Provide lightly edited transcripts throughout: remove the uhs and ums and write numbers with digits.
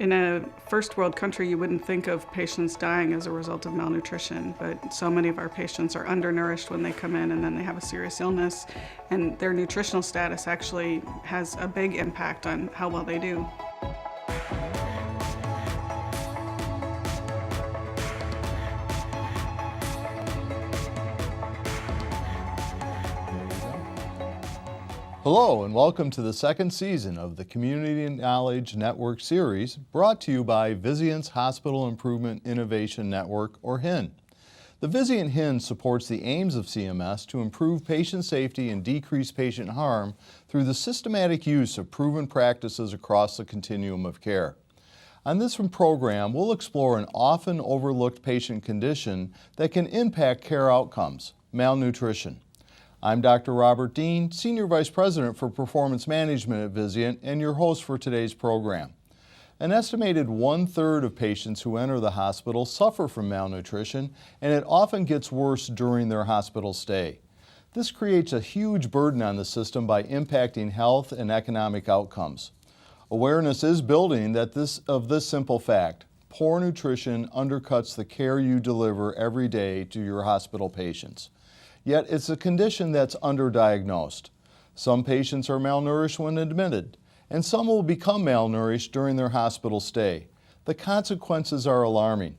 In a first world country, you wouldn't think of patients dying as a result of malnutrition, but so many of our patients are undernourished when they come in, and then they have a serious illness, and their nutritional status actually has a big impact on how well they do. Hello and welcome to the second season of the Community Knowledge Network series brought to you by Vizient's Hospital Improvement Innovation Network, or HIIN. The Vizient HIIN supports the aims of CMS to improve patient safety and decrease patient harm through the systematic use of proven practices across the continuum of care. On this program, we'll explore an often overlooked patient condition that can impact care outcomes, malnutrition. I'm Dr. Robert Dean, Senior Vice President for Performance Management at Vizient, and your host for today's program. An estimated 1/3 of patients who enter the hospital suffer from malnutrition, and it often gets worse during their hospital stay. This creates a huge burden on the system by impacting health and economic outcomes. Awareness is building of this simple fact: poor nutrition undercuts the care you deliver every day to your hospital patients. Yet it's a condition that's underdiagnosed. Some patients are malnourished when admitted, and some will become malnourished during their hospital stay. The consequences are alarming.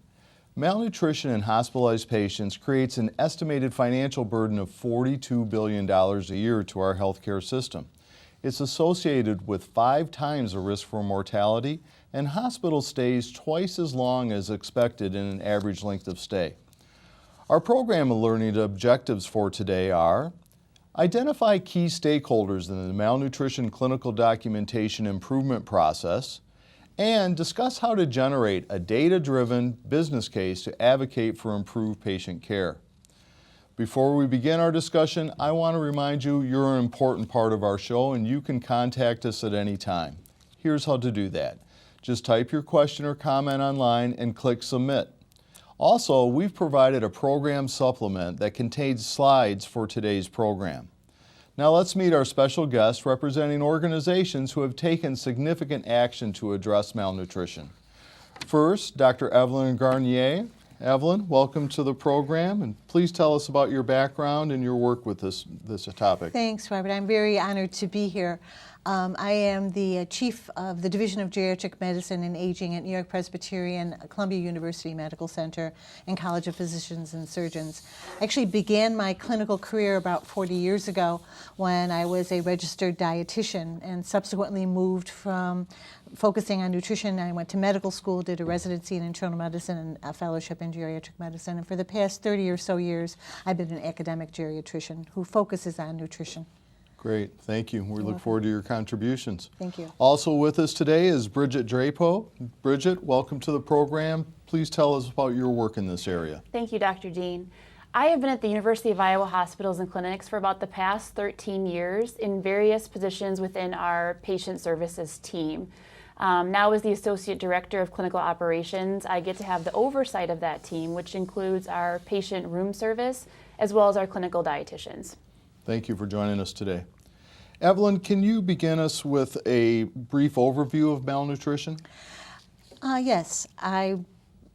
Malnutrition in hospitalized patients creates an estimated financial burden of $42 billion a year to our healthcare system. It's associated with 5 times the risk for mortality and hospital stays twice as long as expected in an average length of stay. Our program and learning objectives for today are: identify key stakeholders in the malnutrition clinical documentation improvement process, and discuss how to generate a data-driven business case to advocate for improved patient care. Before we begin our discussion, I want to remind you you're an important part of our show and you can contact us at any time. Here's how to do that. Just type your question or comment online and click Submit. Also, we've provided a program supplement that contains slides for today's program. Now let's meet our special guests representing organizations who have taken significant action to address malnutrition. First, Dr. Evelyn Garnier. Evelyn, welcome to the program, and please tell us about your background and your work with this topic. Thanks, Robert. I'm very honored to be here. I am the chief of the Division of Geriatric Medicine and Aging at New York Presbyterian Columbia University Medical Center and College of Physicians and Surgeons. I actually began my clinical career about 40 years ago when I was a registered dietitian and subsequently moved from focusing on nutrition. I went to medical school, did a residency in internal medicine and a fellowship in geriatric medicine. And for the past 30 or so years, I've been an academic geriatrician who focuses on nutrition. Great, thank you. We look forward to your contributions. Thank you. Also with us today is Bridget Drapeaux. Bridget, welcome to the program. Please tell us about your work in this area. Thank you, Dr. Dean. I have been at the University of Iowa hospitals and clinics for about the past 13 years in various positions within our patient services team. Now as the Associate Director of Clinical Operations, I get to have the oversight of that team, which includes our patient room service as well as our clinical dietitians. Thank you for joining us today. Evelyn, can you begin us with a brief overview of malnutrition? Yes, I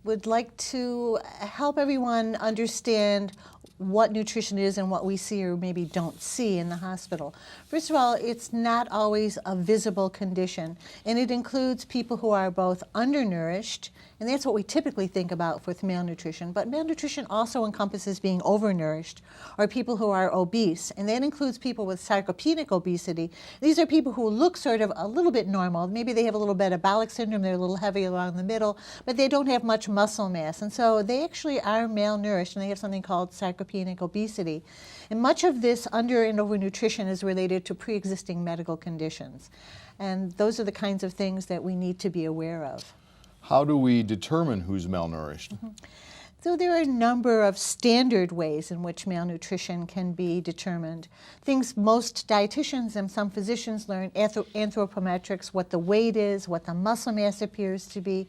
would like to help everyone understand what nutrition is and what we see or maybe don't see in the hospital. First of all, it's not always a visible condition, and it includes people who are both undernourished, and that's what we typically think about with malnutrition, but malnutrition also encompasses being overnourished, or people who are obese, and that includes people with sarcopenic obesity. These are people who look sort of a little bit normal. Maybe they have a little metabolic syndrome, they're a little heavy along the middle, but they don't have much muscle mass, and so they actually are malnourished, and they have something called sarcopenic obesity. And much of this under and overnutrition is related to pre-existing medical conditions. And those are the kinds of things that we need to be aware of. How do we determine who's malnourished? So there are a number of standard ways in which malnutrition can be determined. Things most dietitians and some physicians learn: anthropometrics, what the weight is, what the muscle mass appears to be,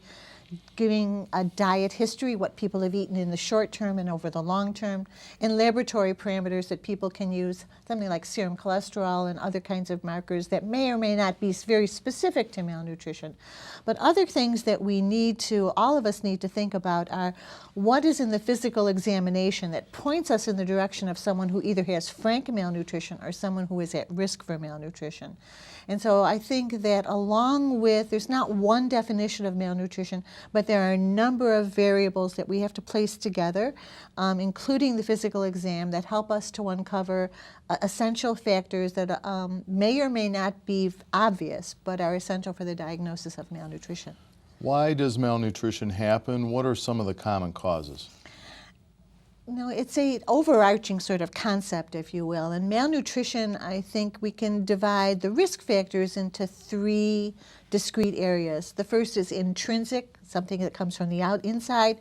giving a diet history, what people have eaten in the short term and over the long term, and laboratory parameters that people can use, something like serum cholesterol and other kinds of markers that may or may not be very specific to malnutrition. But other things that we need to, all of us need to think about are what is in the physical examination that points us in the direction of someone who either has frank malnutrition or someone who is at risk for malnutrition. And so I think that along with, there's not one definition of malnutrition, but there are a number of variables that we have to place together, including the physical exam, that help us to uncover essential factors that may or may not be obvious, but are essential for the diagnosis of malnutrition. Why does malnutrition happen? What are some of the common causes? No, it's a overarching sort of concept, if you will. And malnutrition, I think we can divide the risk factors into three discrete areas. The first is intrinsic, something that comes from the inside.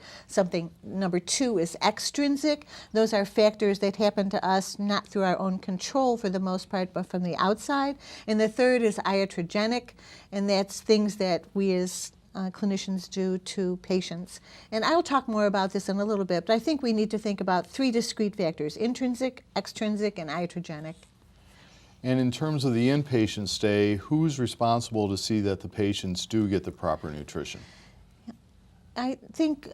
Number two is extrinsic. Those are factors that happen to us not through our own control for the most part, but from the outside. And the third is iatrogenic, and that's things that we as clinicians do to patients. And I'll talk more about this in a little bit, but I think we need to think about three discrete factors: intrinsic, extrinsic, and iatrogenic. And in terms of the inpatient stay, who's responsible to see that the patients do get the proper nutrition? I think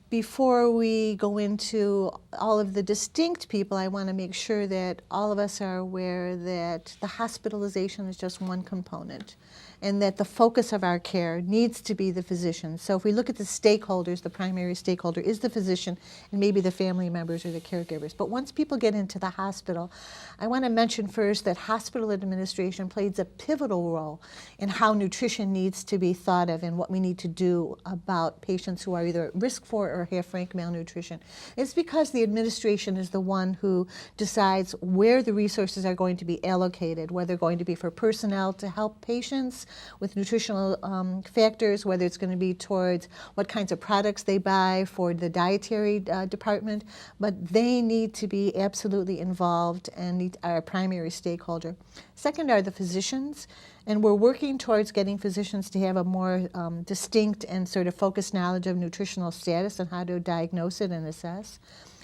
before we go into all of the distinct people, I want to make sure that all of us are aware that the hospitalization is just one component, and that the focus of our care needs to be the physician. So if we look at the stakeholders, the primary stakeholder is the physician and maybe the family members or the caregivers. But once people get into the hospital, I want to mention first that hospital administration plays a pivotal role in how nutrition needs to be thought of and what we need to do about patients who are either at risk for or have frank malnutrition. It's because the administration is the one who decides where the resources are going to be allocated, whether they're going to be for personnel to help patients with nutritional factors, whether it's going to be towards what kinds of products they buy for the dietary department, but they need to be absolutely involved and are a primary stakeholder. Second are the physicians, and we're working towards getting physicians to have a more distinct and sort of focused knowledge of nutritional status and how to diagnose it and assess.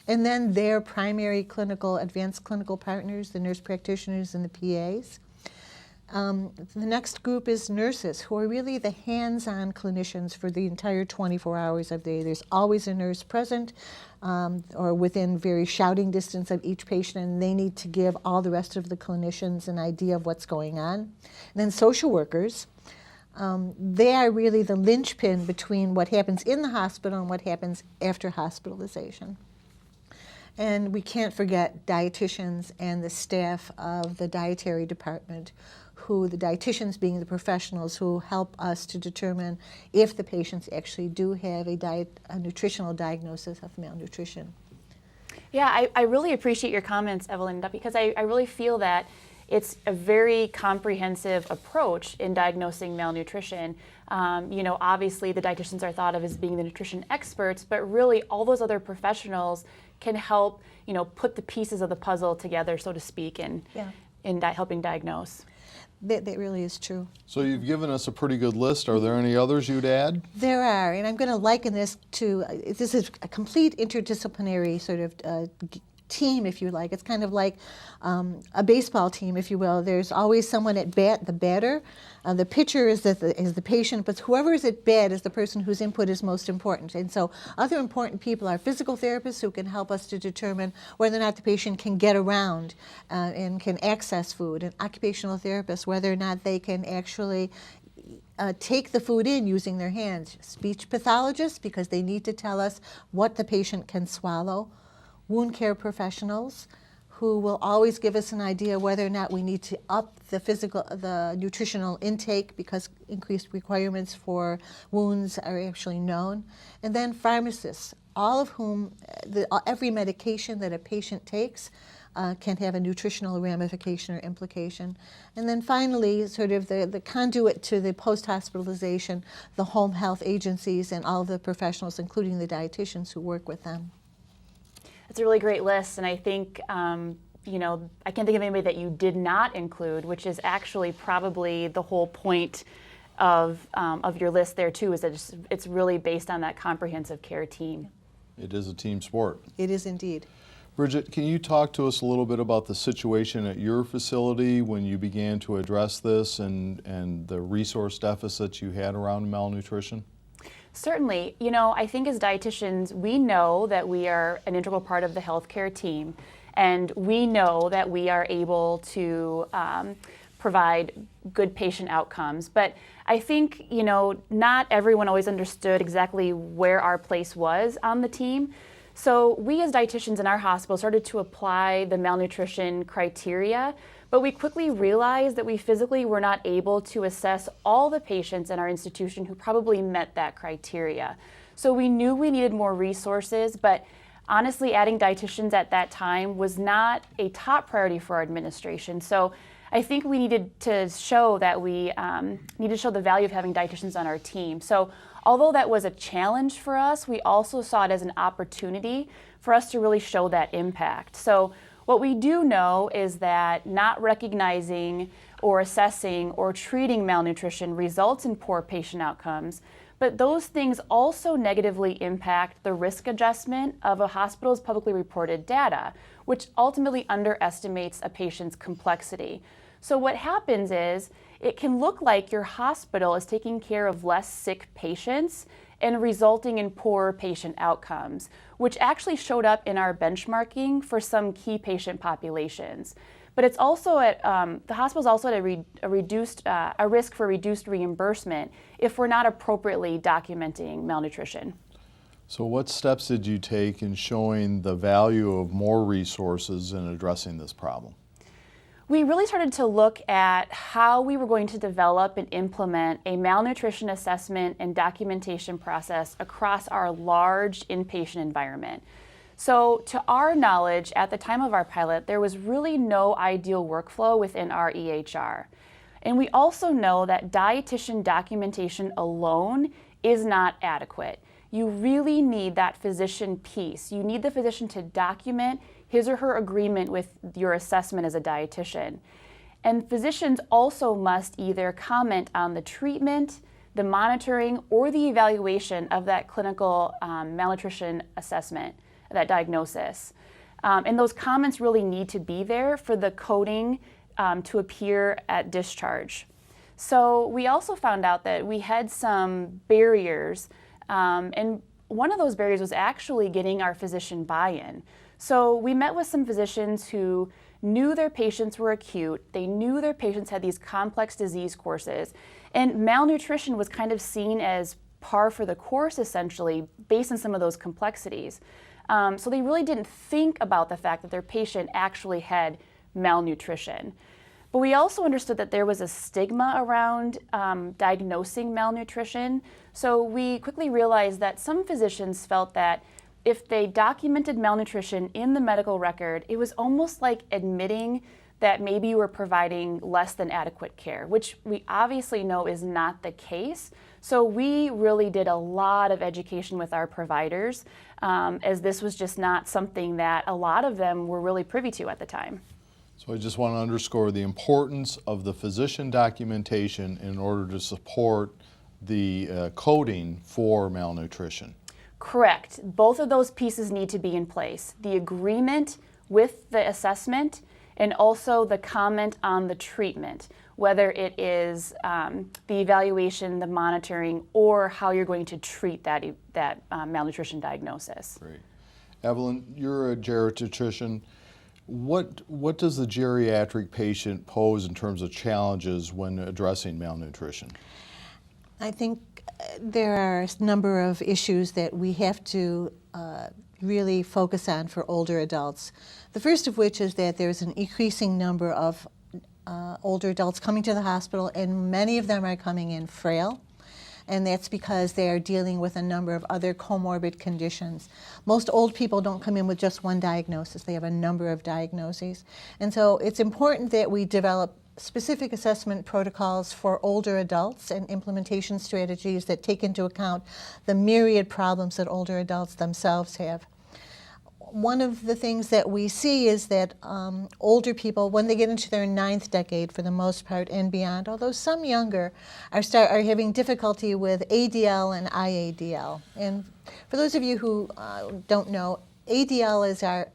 And then their primary advanced clinical partners, the nurse practitioners and the PAs. The next group is nurses, who are really the hands-on clinicians for the entire 24 hours of the day. There's always a nurse present or within very shouting distance of each patient, and they need to give all the rest of the clinicians an idea of what's going on. And then social workers. They are really the linchpin between what happens in the hospital and what happens after hospitalization. And we can't forget dietitians and the staff of the dietary department, the dietitians being the professionals who help us to determine if the patients actually do have a nutritional diagnosis of malnutrition. Yeah, I really appreciate your comments, Evelyn, because I really feel that it's a very comprehensive approach in diagnosing malnutrition. Obviously the dietitians are thought of as being the nutrition experts, but really all those other professionals can help, put the pieces of the puzzle together, so to speak, in helping diagnose. That really is true. So you've given us a pretty good list. Are there any others you'd add? There are, and I'm going to liken this to, this is a complete interdisciplinary sort of team, if you like. It's kind of like a baseball team, if you will. There's always someone at bat, the batter. The pitcher is the patient, but whoever is at bat is the person whose input is most important. And so other important people are physical therapists who can help us to determine whether or not the patient can get around and can access food, and occupational therapists, whether or not they can actually take the food in using their hands. Speech pathologists, because they need to tell us what the patient can swallow. Wound care professionals, who will always give us an idea whether or not we need to up the nutritional intake because increased requirements for wounds are actually known. And then pharmacists, all of whom, every medication that a patient takes can have a nutritional ramification or implication. And then finally, sort of the conduit to the post-hospitalization, the home health agencies and all of the professionals, including the dietitians who work with them. It's a really great list, and I think, I can't think of anybody that you did not include, which is actually probably the whole point of your list there too, is that it's really based on that comprehensive care team. It is a team sport. It is indeed. Bridget, can you talk to us a little bit about the situation at your facility when you began to address this and the resource deficits you had around malnutrition? Certainly. You know, I think as dietitians, we know that we are an integral part of the healthcare team, and we know that we are able to provide good patient outcomes. But I think, you know, not everyone always understood exactly where our place was on the team. So we as dietitians in our hospital started to apply the malnutrition criteria, but we quickly realized that we physically were not able to assess all the patients in our institution who probably met that criteria. So we knew we needed more resources, but honestly, adding dietitians at that time was not a top priority for our administration. So I think we needed to show that we needed to show the value of having dietitians on our team. So although that was a challenge for us, we also saw it as an opportunity for us to really show that impact. So what we do know is that not recognizing or assessing or treating malnutrition results in poor patient outcomes, but those things also negatively impact the risk adjustment of a hospital's publicly reported data, which ultimately underestimates a patient's complexity. So what happens is it can look like your hospital is taking care of less sick patients and resulting in poorer patient outcomes, which actually showed up in our benchmarking for some key patient populations. But it's also at the hospital's also at a risk for reduced reimbursement if we're not appropriately documenting malnutrition. So what steps did you take in showing the value of more resources in addressing this problem? We really started to look at how we were going to develop and implement a malnutrition assessment and documentation process across our large inpatient environment. So to our knowledge, at the time of our pilot, there was really no ideal workflow within our EHR. And we also know that dietitian documentation alone is not adequate. You really need that physician piece. You need the physician to document his or her agreement with your assessment as a dietitian. And physicians also must either comment on the treatment, the monitoring, or the evaluation of that clinical malnutrition assessment, that diagnosis. And those comments really need to be there for the coding to appear at discharge. So we also found out that we had some barriers, and one of those barriers was actually getting our physician buy-in. So we met with some physicians who knew their patients were acute, they knew their patients had these complex disease courses, and malnutrition was kind of seen as par for the course essentially based on some of those complexities. So they really didn't think about the fact that their patient actually had malnutrition. But we also understood that there was a stigma around diagnosing malnutrition. So we quickly realized that some physicians felt that if they documented malnutrition in the medical record, it was almost like admitting that maybe you were providing less than adequate care, which we obviously know is not the case. So we really did a lot of education with our providers, as this was just not something that a lot of them were really privy to at the time. So I just want to underscore the importance of the physician documentation in order to support the coding for malnutrition. Correct. Both of those pieces need to be in place. The agreement with the assessment and also the comment on the treatment, whether it is the evaluation, the monitoring, or how you're going to treat that malnutrition diagnosis. Great. Evelyn, you're a geriatrician. What does the geriatric patient pose in terms of challenges when addressing malnutrition? I think there are a number of issues that we have to really focus on for older adults. The first of which is that there's an increasing number of older adults coming to the hospital, and many of them are coming in frail. And that's because they are dealing with a number of other comorbid conditions. Most old people don't come in with just one diagnosis. They have a number of diagnoses. And so it's important that we develop specific assessment protocols for older adults and implementation strategies that take into account the myriad problems that older adults themselves have. one of the things that we see is that older people, when they get into their 9th decade for the most part and beyond, although some younger, are having difficulty with ADL and IADL. And for those of you who don't know, ADL is our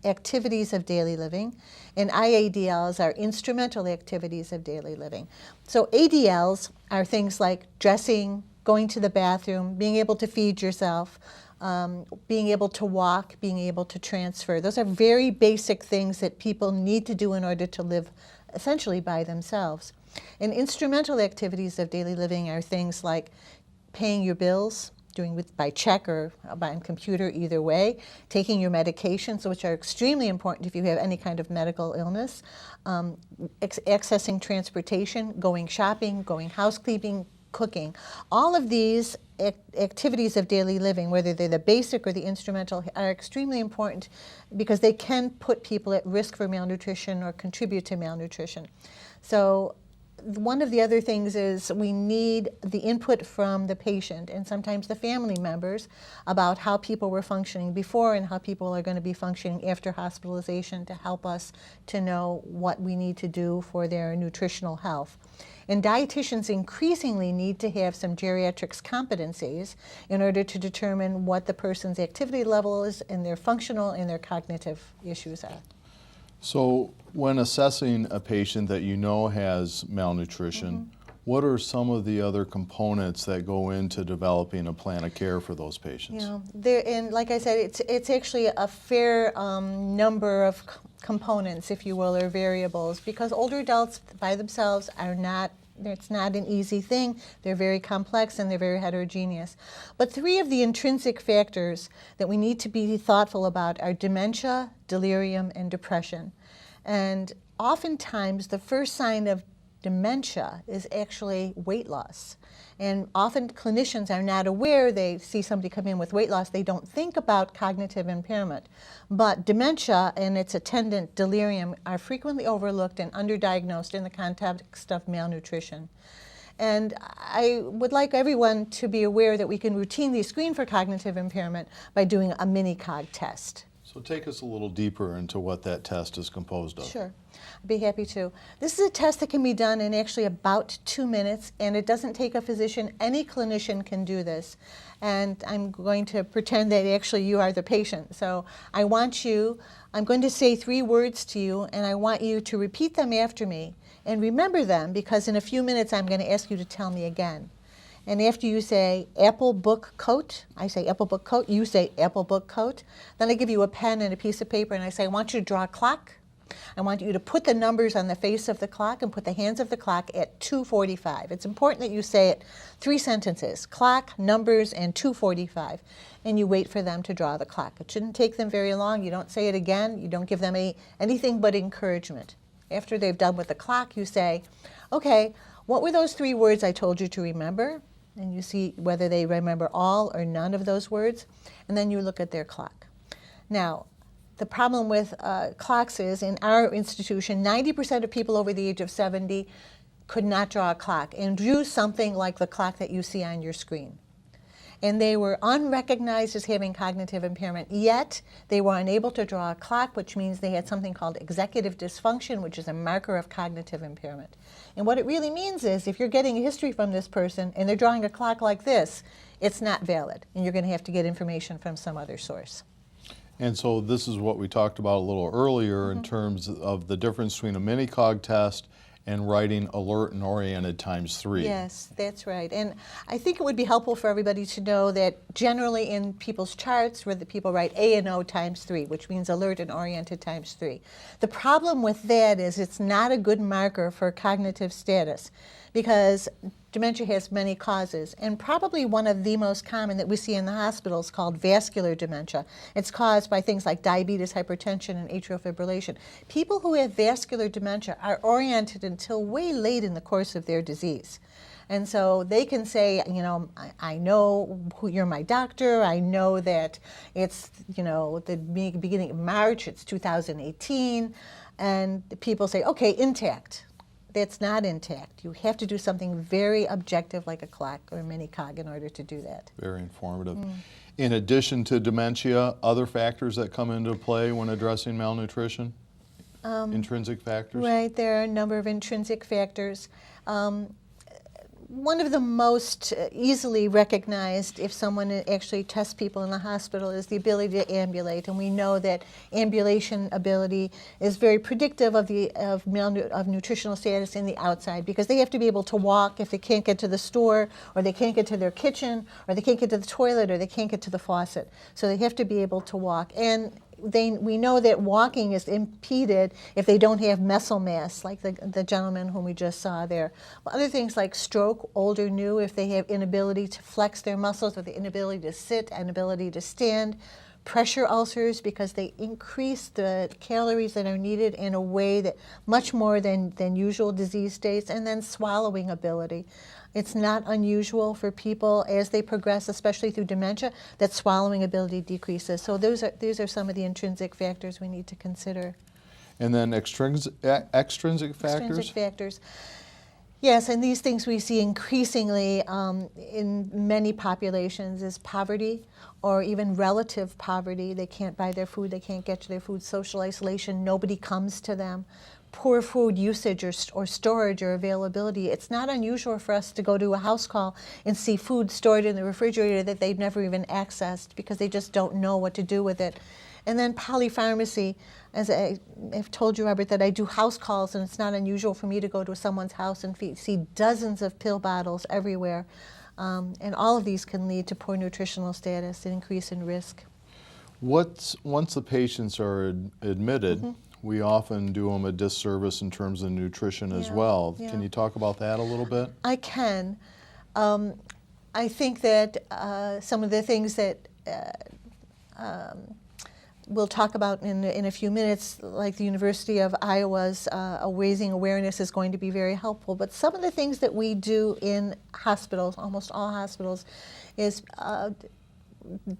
activities of daily living, and IADL is our instrumental activities of daily living. So ADLs are things like dressing, going to the bathroom, being able to feed yourself, being able to walk, being able to transfer. Those are very basic things that people need to do in order to live essentially by themselves. And instrumental activities of daily living are things like paying your bills, doing by check or by computer, either way, taking your medications, which are extremely important if you have any kind of medical illness, accessing transportation, going shopping, going housekeeping, cooking. All of these activities of daily living, whether they're the basic or the instrumental, are extremely important because they can put people at risk for malnutrition or contribute to malnutrition. So one of the other things is we need the input from the patient and sometimes the family members about how people were functioning before and how people are going to be functioning after hospitalization to help us to know what we need to do for their nutritional health. And dietitians increasingly need to have some geriatrics competencies in order to determine what the person's activity level is and their functional and their cognitive issues are. So when assessing a patient that you know has malnutrition, what are some of the other components that go into developing a plan of care for those patients? And like I said, it's actually a fair number of components, if you will, or variables, because older adults by themselves are not, it's not an easy thing. They're very complex and they're very heterogeneous. But 3 of the intrinsic factors that we need to be thoughtful about are dementia, delirium, and depression. And oftentimes the first sign of dementia is actually weight loss. And often clinicians are not aware. They see somebody come in with weight loss. They don't think about cognitive impairment. But dementia and its attendant delirium are frequently overlooked and underdiagnosed in the context of malnutrition. And I would like everyone to be aware that we can routinely screen for cognitive impairment by doing a mini-cog test. So take us a little deeper into what that test is composed of. Sure, I'd be happy to. This is a test that can be done in actually about 2 minutes, and it doesn't take a physician. Any clinician can do this. And I'm going to pretend that actually you are the patient. So I'm going to say 3 words to you, and I want you to repeat them after me and remember them, because in a few minutes I'm going to ask you to tell me again. And after you say apple book coat, I say apple book coat, you say apple book coat. Then I give you a pen and a piece of paper and I say, I want you to draw a clock. I want you to put the numbers on the face of the clock and put the hands of the clock at 2:45. It's important that you say it 3 sentences, clock, numbers, and 2:45. And you wait for them to draw the clock. It shouldn't take them very long. You don't say it again. You don't give them anything but encouragement. After they've done with the clock, you say, okay, what were those 3 words I told you to remember? And you see whether they remember all or none of those words, and then you look at their clock. Now, the problem with clocks is, in our institution, 90% of people over the age of 70 could not draw a clock and drew something like the clock that you see on your screen. And they were unrecognized as having cognitive impairment, yet they were unable to draw a clock, which means they had something called executive dysfunction, which is a marker of cognitive impairment. And what it really means is, if you're getting a history from this person and they're drawing a clock like this, it's not valid, and you're going to have to get information from some other source. And so this is what we talked about a little earlier in terms of the difference between a mini-cog test and writing alert and oriented ×3. Yes, that's right. And I think it would be helpful for everybody to know that generally in people's charts where the people write A and O ×3, which means alert and oriented ×3. The problem with that is it's not a good marker for cognitive status, because dementia has many causes, and probably one of the most common that we see in the hospital is called vascular dementia. It's caused by things like diabetes, hypertension, and atrial fibrillation. People who have vascular dementia are oriented until way late in the course of their disease. And so they can say, you know, I know who you're my doctor, I know that it's, you know, the beginning of March, it's 2018, and the people say, okay, intact. that's not intact. You have to do something very objective like a clock or a mini cog in order to do that. Very informative. In addition to dementia, other factors that come into play when addressing malnutrition? Intrinsic factors? Right, there are a number of intrinsic factors. One of the most easily recognized, if someone actually tests people in the hospital, is the ability to ambulate. And we know that ambulation ability is very predictive of nutritional status in the outside, because they have to be able to walk if they can't get to the store, or they can't get to their kitchen, or they can't get to the toilet, or they can't get to the faucet. So they have to be able to walk. And we know that walking is impeded if they don't have muscle mass, like the gentleman whom we just saw there. Other things like stroke, old or new, if they have inability to flex their muscles, or the inability to sit, inability to stand. Pressure ulcers, because they increase the calories that are needed in a way that much more than usual disease states. And then swallowing ability. It's not unusual for people as they progress, especially through dementia, that swallowing ability decreases. So these are some of the intrinsic factors we need to consider. And then extrinsic factors? Extrinsic factors. Yes, and these things we see increasingly in many populations is poverty, or even relative poverty. They can't buy their food, they can't get to their food, social isolation, nobody comes to them. Poor food usage or storage or availability. It's not unusual for us to go to a house call and see food stored in the refrigerator that they've never even accessed because they just don't know what to do with it. And then polypharmacy. As I've told you, Robert, that I do house calls, and it's not unusual for me to go to someone's house and see dozens of pill bottles everywhere. And all of these can lead to poor nutritional status and increase in risk. Once the patients are admitted, we often do them a disservice in terms of nutrition as well. Yeah. Can you talk about that a little bit? I can. I think that some of the things that we'll talk about in a few minutes, like the University of Iowa's raising awareness, is going to be very helpful. But some of the things that we do in hospitals, almost all hospitals, is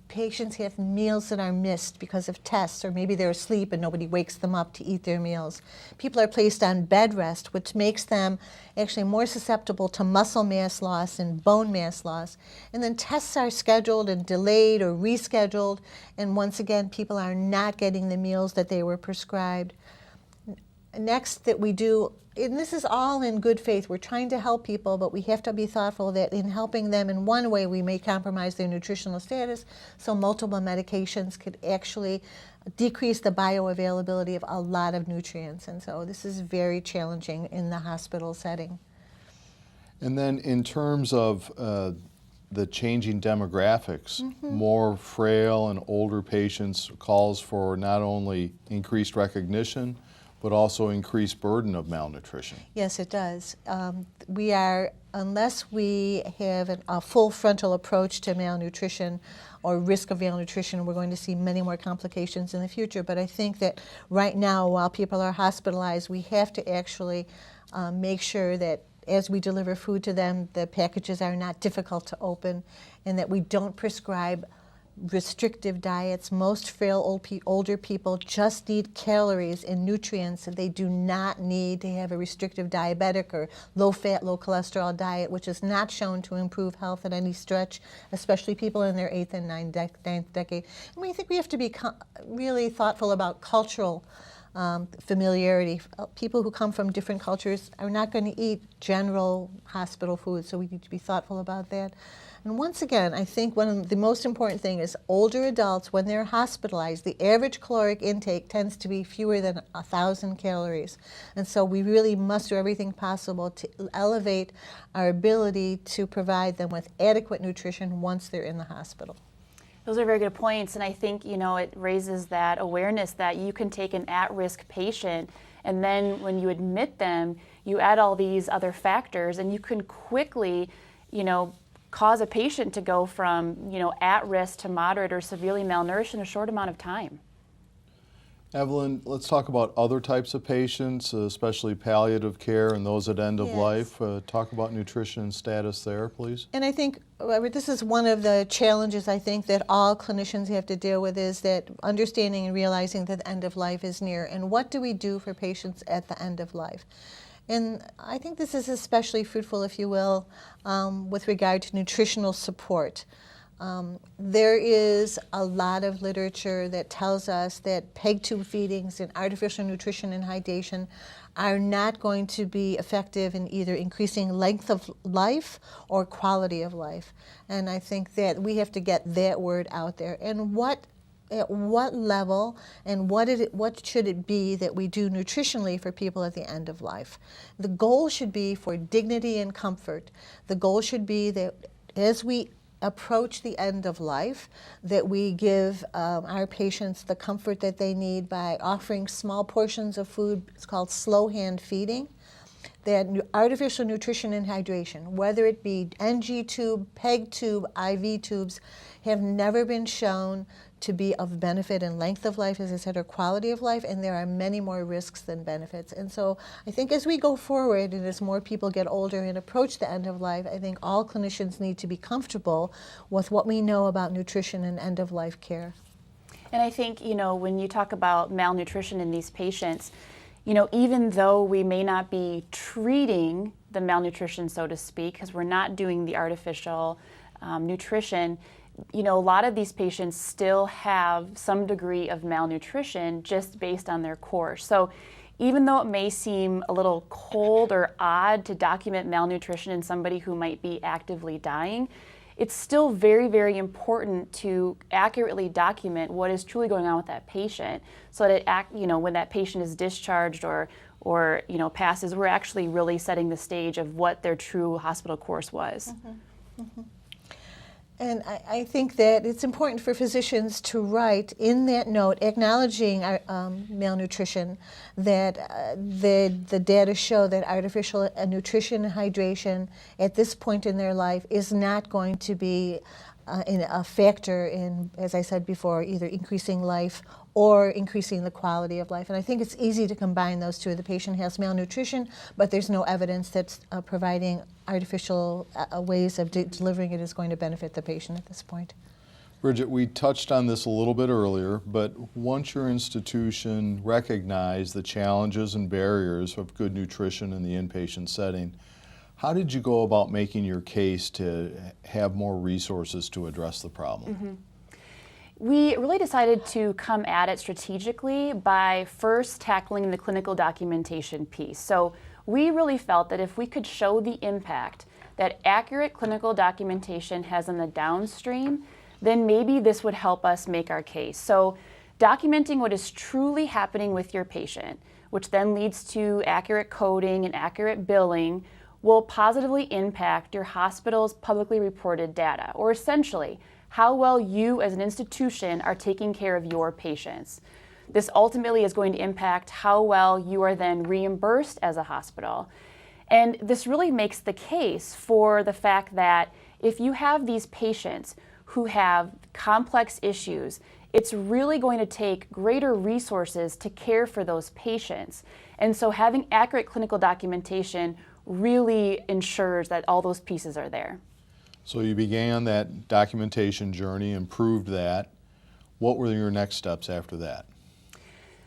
patients have meals that are missed because of tests, or maybe they're asleep and nobody wakes them up to eat their meals. People are placed on bed rest, which makes them actually more susceptible to muscle mass loss and bone mass loss. And then tests are scheduled and delayed or rescheduled, and once again, people are not getting the meals that they were prescribed. Next that we do, and this is all in good faith, we're trying to help people, but we have to be thoughtful that in helping them in one way we may compromise their nutritional status, so multiple medications could actually decrease the bioavailability of a lot of nutrients. And so this is very challenging in the hospital setting. And then in terms of the changing demographics, more frail and older patients calls for not only increased recognition, but also increased burden of malnutrition. Yes, it does. Unless we have a full frontal approach to malnutrition or risk of malnutrition, we're going to see many more complications in the future. But I think that right now, while people are hospitalized, we have to actually make sure that as we deliver food to them, the packages are not difficult to open, and that we don't prescribe restrictive diets. Most frail older people just need calories and nutrients, and they do not need to have a restrictive diabetic or low-fat, low-cholesterol diet, which is not shown to improve health at any stretch, especially people in their 8th and 9th decade. And we think we have to be really thoughtful about cultural familiarity. People who come from different cultures are not going to eat general hospital food, so we need to be thoughtful about that. And once again, I think one of the most important thing is older adults, when they're hospitalized, the average caloric intake tends to be fewer than 1,000 calories. And so we really must do everything possible to elevate our ability to provide them with adequate nutrition once they're in the hospital. Those are very good points, and I think, it raises that awareness that you can take an at-risk patient, and then when you admit them, you add all these other factors, and you can quickly, cause a patient to go from, at risk to moderate or severely malnourished in a short amount of time. Evelyn, let's talk about other types of patients, especially palliative care and those at end of life. Talk about nutrition status there, please. And I think, Robert, this is one of the challenges I think that all clinicians have to deal with, is that understanding and realizing that the end of life is near. And what do we do for patients at the end of life? And I think this is especially fruitful, if you will, with regard to nutritional support. There is a lot of literature that tells us that peg tube feedings and artificial nutrition and hydration are not going to be effective in either increasing length of life or quality of life. And I think that we have to get that word out there. And at what level and what should it be that we do nutritionally for people at the end of life? The goal should be for dignity and comfort. The goal should be that as we approach the end of life, that we give our patients the comfort that they need by offering small portions of food. It's called slow hand feeding. That artificial nutrition and hydration, whether it be NG tube, PEG tube, IV tubes, have never been shown to be of benefit in length of life, as I said, or quality of life, and there are many more risks than benefits. And so I think as we go forward and as more people get older and approach the end of life, I think all clinicians need to be comfortable with what we know about nutrition and end of life care. And I think, when you talk about malnutrition in these patients, even though we may not be treating the malnutrition, so to speak, because we're not doing the artificial nutrition, a lot of these patients still have some degree of malnutrition just based on their course. So even though it may seem a little cold or odd to document malnutrition in somebody who might be actively dying, it's still very, very important to accurately document what is truly going on with that patient, so that when that patient is discharged or passes, we're actually really setting the stage of what their true hospital course was. Mm-hmm. Mm-hmm. And I think that it's important for physicians to write in that note, acknowledging malnutrition, that the data show that artificial nutrition and hydration at this point in their life is not going to be a factor in, as I said before, either increasing life or increasing the quality of life. And I think it's easy to combine those two. The patient has malnutrition, but there's no evidence that providing artificial ways of delivering it is going to benefit the patient at this point. Bridget, we touched on this a little bit earlier, but once your institution recognized the challenges and barriers of good nutrition in the inpatient setting, how did you go about making your case to have more resources to address the problem? Mm-hmm. We really decided to come at it strategically by first tackling the clinical documentation piece. So we really felt that if we could show the impact that accurate clinical documentation has on the downstream, then maybe this would help us make our case. So documenting what is truly happening with your patient, which then leads to accurate coding and accurate billing, will positively impact your hospital's publicly reported data, or essentially how well you as an institution are taking care of your patients. This ultimately is going to impact how well you are then reimbursed as a hospital. And this really makes the case for the fact that if you have these patients who have complex issues, it's really going to take greater resources to care for those patients. And so having accurate clinical documentation really ensures that all those pieces are there. So you began that documentation journey, improved that. What were your next steps after that?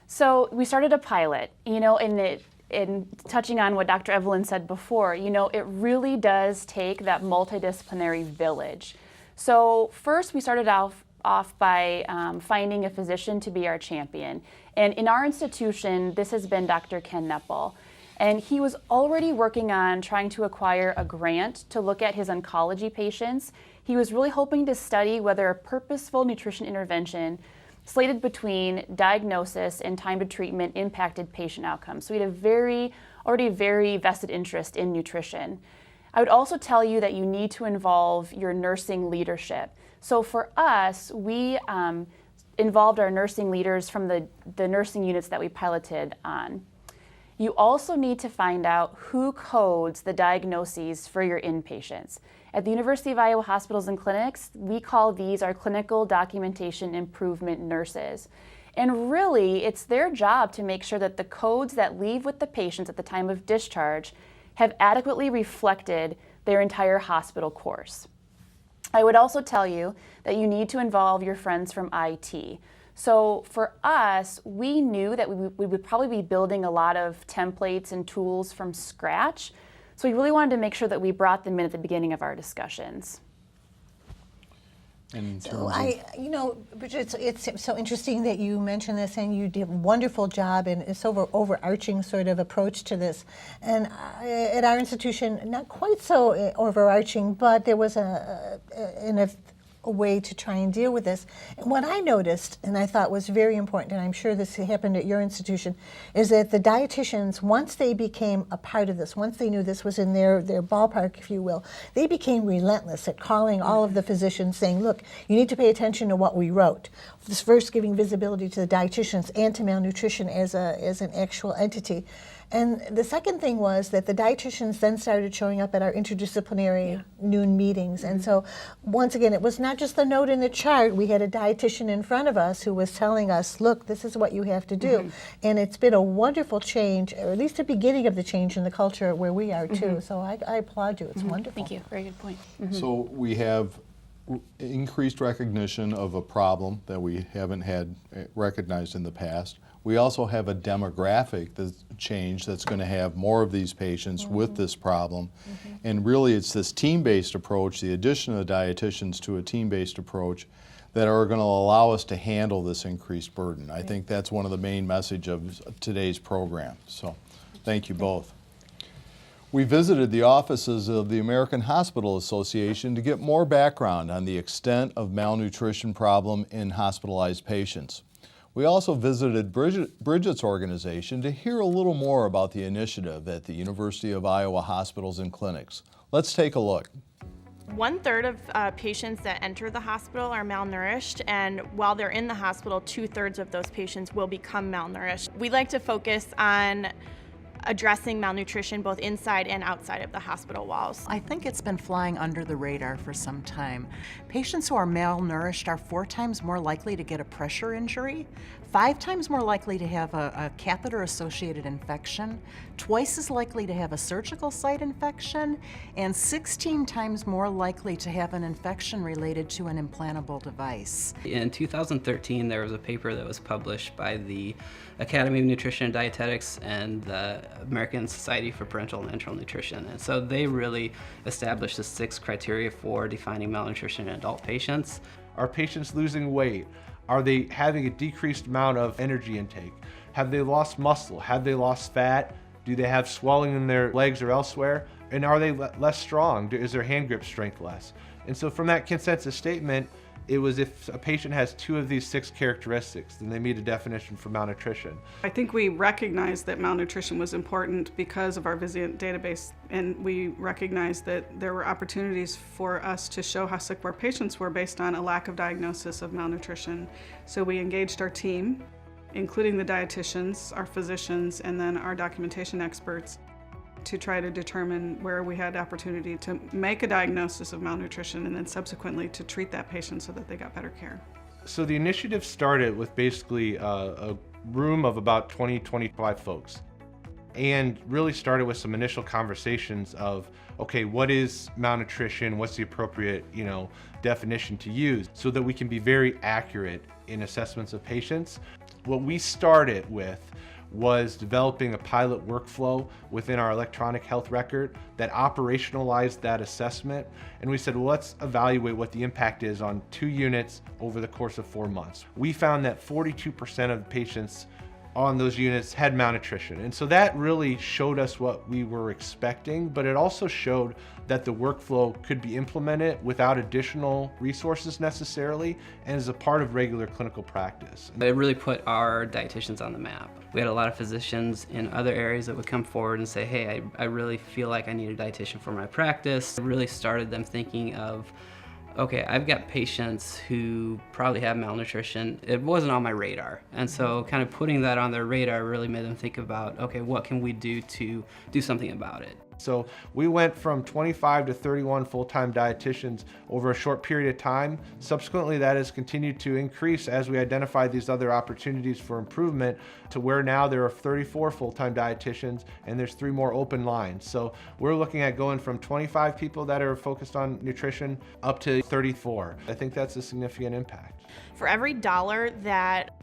So we started a pilot, and touching on what Dr. Evelyn said before, it really does take that multidisciplinary village. So first we started off by finding a physician to be our champion. And in our institution, this has been Dr. Ken Neppel. And he was already working on trying to acquire a grant to look at his oncology patients. He was really hoping to study whether a purposeful nutrition intervention slated between diagnosis and time to treatment impacted patient outcomes. So he had already a very vested interest in nutrition. I would also tell you that you need to involve your nursing leadership. So for us, we involved our nursing leaders from the nursing units that we piloted on. You also need to find out who codes the diagnoses for your inpatients. At the University of Iowa Hospitals and Clinics, we call these our clinical documentation improvement nurses. And really, it's their job to make sure that the codes that leave with the patients at the time of discharge have adequately reflected their entire hospital course. I would also tell you that you need to involve your friends from IT. So for us, we knew that we would probably be building a lot of templates and tools from scratch. So we really wanted to make sure that we brought them in at the beginning of our discussions. In So terms Bridget, it's so interesting that you mentioned this, and you did a wonderful job, and it's overarching sort of approach to this. And at our institution, not quite so overarching, but there was a way to try and deal with this. And what I noticed, and I thought was very important, and I'm sure this happened at your institution, is that the dietitians, once they became a part of this, once they knew this was in their ballpark, if you will, they became relentless at calling all of the physicians saying, look, you need to pay attention to what we wrote. This first giving visibility to the dietitians and to malnutrition as an actual entity. And the second thing was that the dietitians then started showing up at our interdisciplinary noon meetings. And so, once again, it was not just the note in the chart. We had a dietitian in front of us who was telling us, look, this is what you have to do. And it's been a wonderful change, or at least the beginning of the change in the culture where we are too. So I applaud you. It's wonderful. Thank you. Very good point. So we have increased recognition of a problem that we haven't had recognized in the past. We also have a demographic change that's going to have more of these patients with this problem. And really it's this team-based approach, the addition of the dietitians to a team-based approach, that are going to allow us to handle this increased burden. I think that's one of the main messages of today's program. So thank you both. We visited the offices of the American Hospital Association to get more background on the extent of malnutrition problem in hospitalized patients. We also visited Bridget's organization to hear a little more about the initiative at the University of Iowa Hospitals and Clinics. Let's take a look. 1/3 of patients that enter the hospital are malnourished, and while they're in the hospital, 2/3 of those patients will become malnourished. We like to focus on addressing malnutrition both inside and outside of the hospital walls. I think it's been flying under the radar for some time. Patients who are malnourished are 4 times more likely to get a pressure injury, 5 times more likely to have a catheter-associated infection, twice as likely to have a surgical site infection, and 16 times more likely to have an infection related to an implantable device. In 2013, there was a paper that was published by the Academy of Nutrition and Dietetics and the American Society for Parental and Enteral Nutrition. And so they really established the 6 criteria for defining malnutrition in adult patients. Are patients losing weight? Are they having a decreased amount of energy intake? Have they lost muscle? Have they lost fat? Do they have swelling in their legs or elsewhere? And are they less strong? Is their hand grip strength less? And so from that consensus statement, it was if a patient has 2 of these 6 characteristics, then they meet a definition for malnutrition. I think we recognized that malnutrition was important because of our Vizient database, and we recognized that there were opportunities for us to show how sick our patients were based on a lack of diagnosis of malnutrition. So we engaged our team, including the dietitians, our physicians, and then our documentation experts, to try to determine where we had opportunity to make a diagnosis of malnutrition and then subsequently to treat that patient so that they got better care. So the initiative started with basically a room of about 20-25 folks, and really started with some initial conversations of, okay, what is malnutrition? What's the appropriate, definition to use so that we can be very accurate in assessments of patients? What we started with was developing a pilot workflow within our electronic health record that operationalized that assessment. And we said, well, let's evaluate what the impact is on 2 units over the course of 4 months. We found that 42% of patients on those units had malnutrition. And so that really showed us what we were expecting, but it also showed that the workflow could be implemented without additional resources necessarily, and as a part of regular clinical practice. It really put our dietitians on the map. We had a lot of physicians in other areas that would come forward and say, hey, I really feel like I need a dietitian for my practice. It really started them thinking of, okay, I've got patients who probably have malnutrition. It wasn't on my radar. And so kind of putting that on their radar really made them think about, okay, what can we do to do something about it? So we went from 25 to 31 full-time dietitians over a short period of time. Subsequently, that has continued to increase as we identify these other opportunities for improvement, to where now there are 34 full-time dietitians and there's 3 more open lines. So we're looking at going from 25 people that are focused on nutrition up to 34. I think that's a significant impact. For every dollar that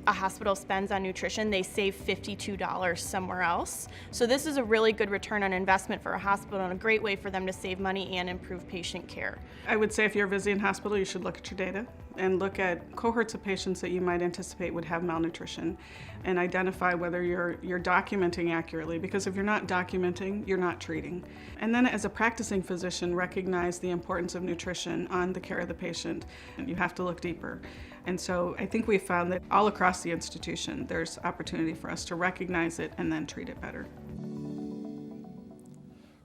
a hospital spends on nutrition, they save $52 somewhere else. So this is a really good return on investment for a hospital and a great way for them to save money and improve patient care. I would say if you're a Vizient hospital, you should look at your data and look at cohorts of patients that you might anticipate would have malnutrition and identify whether you're documenting accurately, because if you're not documenting, you're not treating. And then as a practicing physician, recognize the importance of nutrition on the care of the patient. And you have to look deeper. And so I think we've found that all across the institution, there's opportunity for us to recognize it and then treat it better.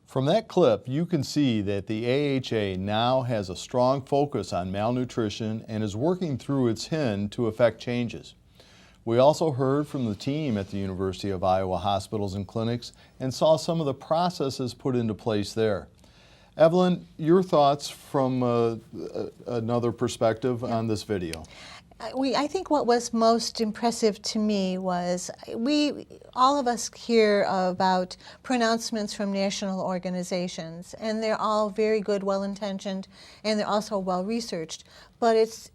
From that clip, you can see that the AHA now has a strong focus on malnutrition and is working through its HIIN to effect changes. We also heard from the team at the University of Iowa Hospitals and Clinics and saw some of the processes put into place there. Evelyn, your thoughts from another perspective on this video? I think what was most impressive to me was all of us hear about pronouncements from national organizations, and they're all very good, well-intentioned, and they're also well-researched. But it's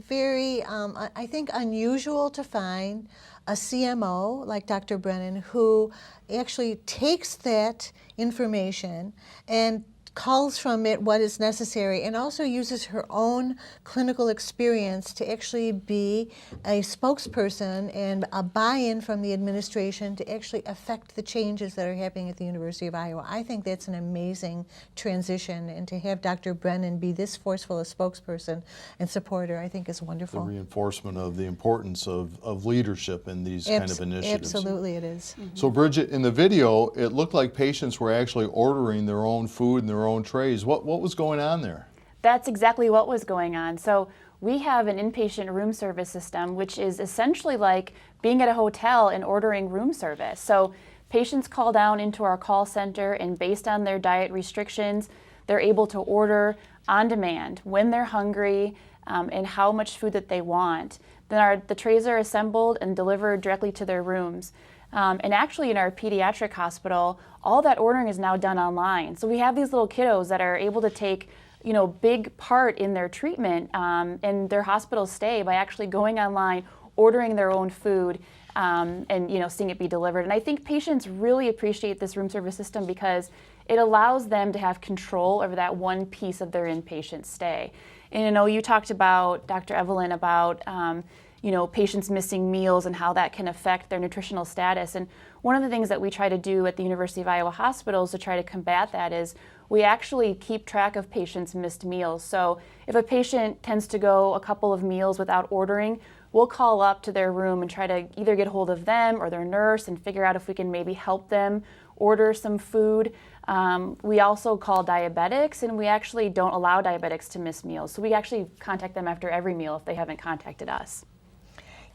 very, I think, unusual to find a CMO like Dr. Brennan who actually takes that information and calls from it what is necessary, and also uses her own clinical experience to actually be a spokesperson and a buy-in from the administration to actually affect the changes that are happening at the University of Iowa. I think that's an amazing transition, and to have Dr. Brennan be this forceful a spokesperson and supporter, I think is wonderful. The reinforcement of the importance of leadership in these kind of initiatives. Absolutely it is. Mm-hmm. So Bridget, in the video, it looked like patients were actually ordering their own food and their own trays. What was going on there? That's exactly what was going on. So we have an inpatient room service system, which is essentially like being at a hotel and ordering room service. So patients call down into our call center, and based on their diet restrictions, they're able to order on demand when they're hungry and how much food that they want. Then the trays are assembled and delivered directly to their rooms. And actually in our pediatric hospital, all that ordering is now done online. So we have these little kiddos that are able to take, big part in their treatment and their hospital stay by actually going online, ordering their own food, and seeing it be delivered. And I think patients really appreciate this room service system because it allows them to have control over that one piece of their inpatient stay. And you talked about, Dr. Evelyn, about patients missing meals and how that can affect their nutritional status. And one of the things that we try to do at the University of Iowa hospitals to try to combat that is we actually keep track of patients' missed meals. So if a patient tends to go a couple of meals without ordering, we'll call up to their room and try to either get hold of them or their nurse and figure out if we can maybe help them order some food. We also call diabetics, and we actually don't allow diabetics to miss meals. So we actually contact them after every meal if they haven't contacted us.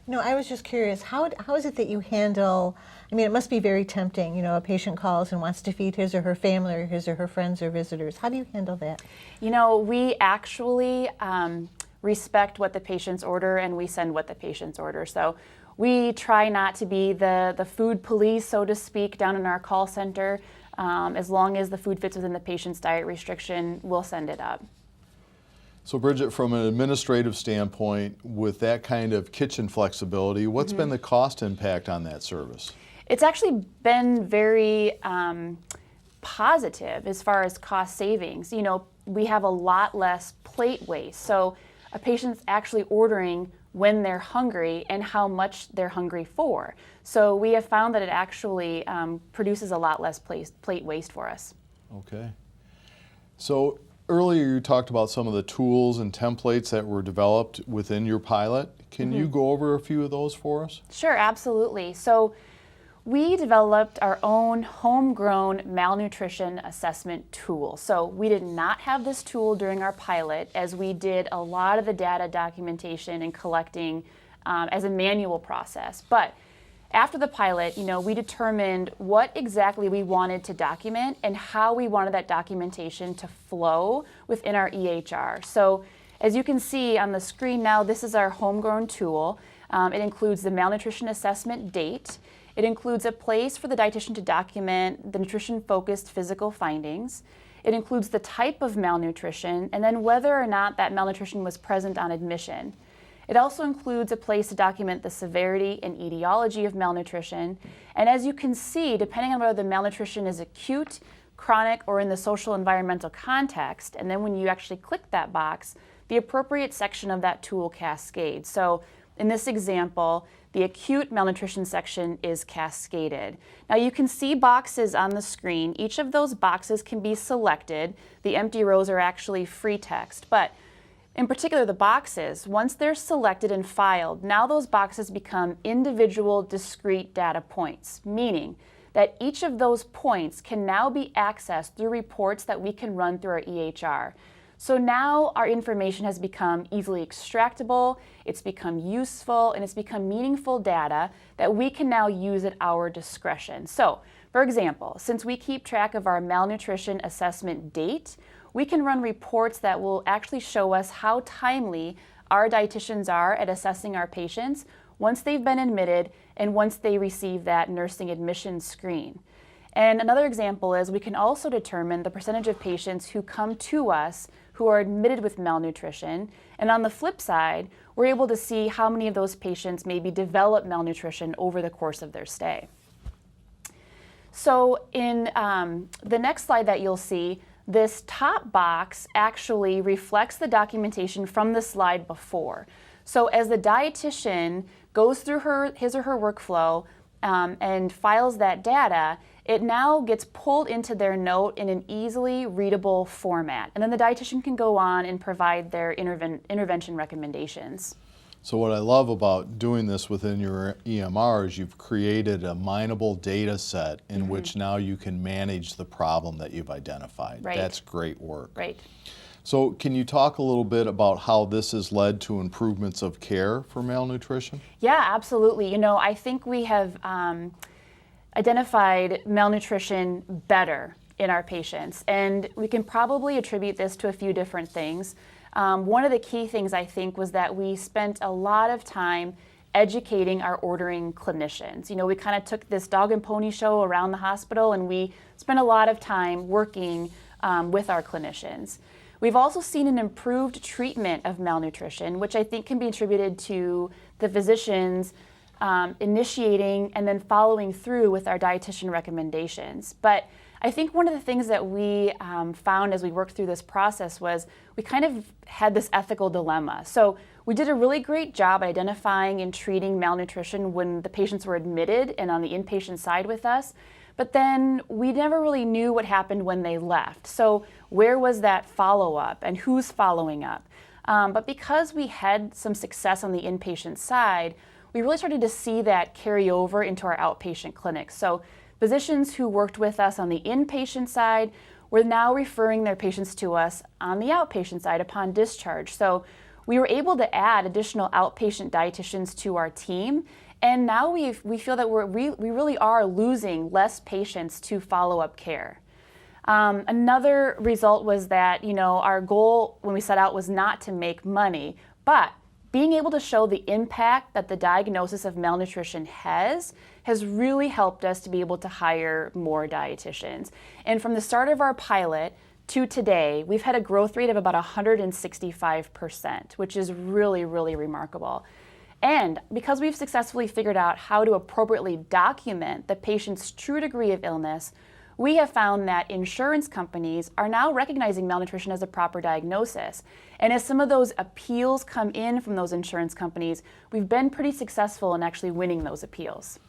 I was just curious, how is it that you handle, it must be very tempting, a patient calls and wants to feed his or her family or his or her friends or visitors. How do you handle that? We actually respect what the patients order, and we send what the patients order. So we try not to be the food police, so to speak, down in our call center. As long as the food fits within the patient's diet restriction, we'll send it up. So Bridget, from an administrative standpoint, with that kind of kitchen flexibility, what's been the cost impact on that service? It's actually been very positive as far as cost savings. We have a lot less plate waste. So a patient's actually ordering when they're hungry and how much they're hungry for. So we have found that it actually produces a lot less plate waste for us. Okay. So earlier you talked about some of the tools and templates that were developed within your pilot. Can you go over a few of those for us? Sure, absolutely. So we developed our own homegrown malnutrition assessment tool. So we did not have this tool during our pilot, as we did a lot of the data documentation and collecting as a manual process. But after the pilot, we determined what exactly we wanted to document and how we wanted that documentation to flow within our EHR. So as you can see on the screen now, this is our Homegrown tool. It includes the Malnutrition Assessment date. It includes a place for the dietitian to document the nutrition-focused physical findings. It includes the type of malnutrition and then whether or not that malnutrition was present on admission. It also includes a place to document the severity and etiology of malnutrition. And as you can see, depending on whether the malnutrition is acute, chronic, or in the social environmental context, and then when you actually click that box, the appropriate section of that tool cascades. So in this example, the acute malnutrition section is cascaded. Now you can see boxes on the screen. Each of those boxes can be selected. The empty rows are actually free text, but in particular, the boxes, once they're selected and filed, now those boxes become individual discrete data points, meaning that each of those points can now be accessed through reports that we can run through our EHR. So now our information has become easily extractable, it's become useful, and it's become meaningful data that we can now use at our discretion. So, for example, since we keep track of our malnutrition assessment date, we can run reports that will actually show us how timely our dietitians are at assessing our patients once they've been admitted and once they receive that nursing admission screen. And another example is we can also determine the percentage of patients who come to us who are admitted with malnutrition. And on the flip side, we're able to see how many of those patients maybe develop malnutrition over the course of their stay. So in the next slide that you'll see, this top box actually reflects the documentation from the slide before. So as the dietitian goes through his or her workflow and files that data, it now gets pulled into their note in an easily readable format. And then the dietitian can go on and provide their intervention recommendations. So what I love about doing this within your EMR is you've created a mineable data set in which now you can manage the problem that you've identified. Right. That's great work. Right. So can you talk a little bit about how this has led to improvements of care for malnutrition? Yeah, absolutely. I think we have identified malnutrition better in our patients, and we can probably attribute this to a few different things. One of the key things I think was that we spent a lot of time educating our ordering clinicians. We kind of took this dog and pony show around the hospital and we spent a lot of time working with our clinicians. We've also seen an improved treatment of malnutrition, which I think can be attributed to the physicians initiating and then following through with our dietitian recommendations. But I think one of the things that we found as we worked through this process was we kind of had this ethical dilemma. So we did a really great job identifying and treating malnutrition when the patients were admitted and on the inpatient side with us, but then we never really knew what happened when they left. So where was that follow-up and who's following up? But because we had some success on the inpatient side, we really started to see that carry over into our outpatient clinics. So physicians who worked with us on the inpatient side were now referring their patients to us on the outpatient side upon discharge. So we were able to add additional outpatient dietitians to our team, and now we feel that we really are losing less patients to follow-up care. Another result was that our goal when we set out was not to make money, but being able to show the impact that the diagnosis of malnutrition has really helped us to be able to hire more dietitians. And from the start of our pilot to today, we've had a growth rate of about 165%, which is really, really remarkable. And because we've successfully figured out how to appropriately document the patient's true degree of illness, we have found that insurance companies are now recognizing malnutrition as a proper diagnosis. And as some of those appeals come in from those insurance companies, we've been pretty successful in actually winning those appeals.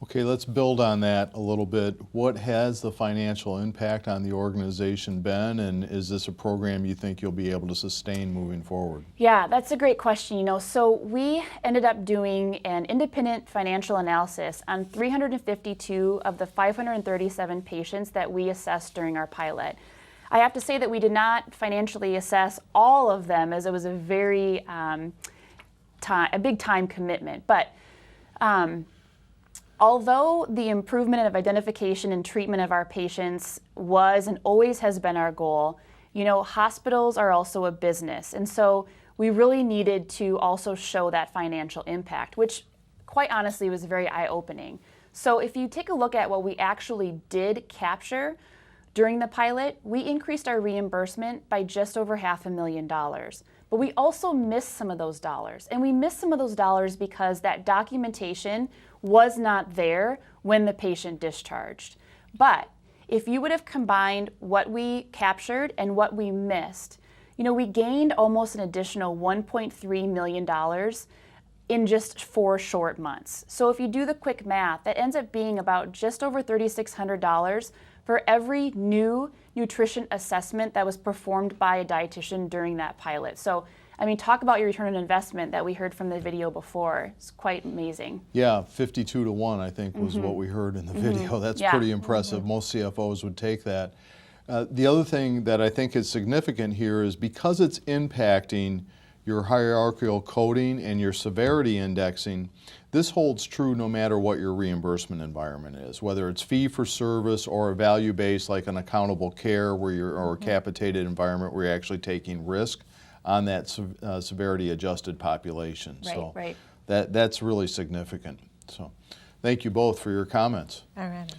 Okay, let's build on that a little bit. What has the financial impact on the organization been, and is this a program you think you'll be able to sustain moving forward? Yeah, that's a great question. So we ended up doing an independent financial analysis on 352 of the 537 patients that we assessed during our pilot. I have to say that we did not financially assess all of them, as it was a very big time commitment. But Although the improvement of identification and treatment of our patients was and always has been our goal, you know, hospitals are also a business. And so we really needed to also show that financial impact, which quite honestly was very eye-opening. So if you take a look at what we actually did capture during the pilot, we increased our reimbursement by just over $500,000. But we also missed some of those dollars. And we missed some of those dollars because that documentation was not there when the patient discharged. But if you would have combined what we captured and what we missed, you know, we gained almost an additional $1.3 million in just 4 short months. So if you do the quick math, that ends up being about just over $3,600 for every new nutrition assessment that was performed by a dietitian during that pilot. So, I mean, talk about your return on investment that we heard from the video before. It's quite amazing. Yeah, 52 to 1, I think, was what we heard in the video. That's pretty impressive. Most CFOs would take that. The other thing that I think is significant here is because it's impacting your hierarchical coding and your severity indexing, this holds true no matter what your reimbursement environment is, whether it's fee for service or a value-based like an accountable care where you're, or a capitated environment where you're actually taking risk on that severity adjusted population. Right, so right. That's really significant. So thank you both for your comments. All right.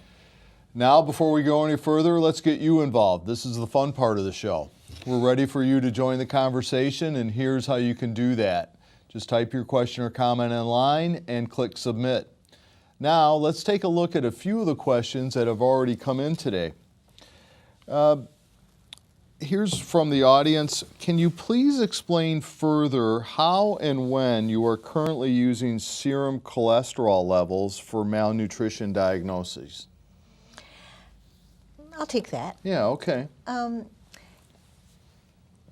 Now, before we go any further, let's get you involved. This is the fun part of the show. We're ready for you to join the conversation, and here's how you can do that. Just type your question or comment online and click submit. Now, let's take a look at a few of the questions that have already come in today. Here's from the audience. Can you please explain further how and when you are currently using serum cholesterol levels for malnutrition diagnoses? I'll take that. Yeah, okay.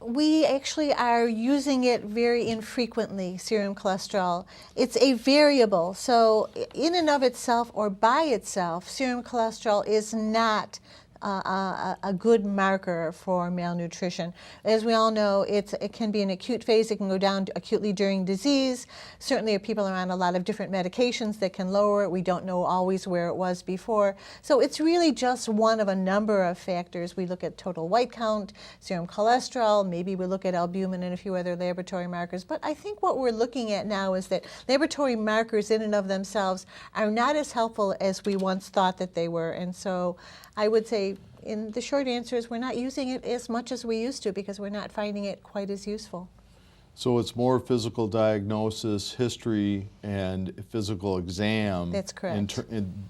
We actually are using it very infrequently, serum cholesterol. It's a variable, so in and of itself or by itself, serum cholesterol is not a good marker for malnutrition. As we all know, it can be an acute phase. It can go down acutely during disease. Certainly people are on a lot of different medications that can lower it. We don't know always where it was before. So it's really just one of a number of factors. We look at total white count, serum cholesterol, maybe we look at albumin and a few other laboratory markers. But I think what we're looking at now is that laboratory markers in and of themselves are not as helpful as we once thought that they were. And so I would say in the short answer is we're not using it as much as we used to because we're not finding it quite as useful. So it's more physical diagnosis, history, and physical exam. That's correct.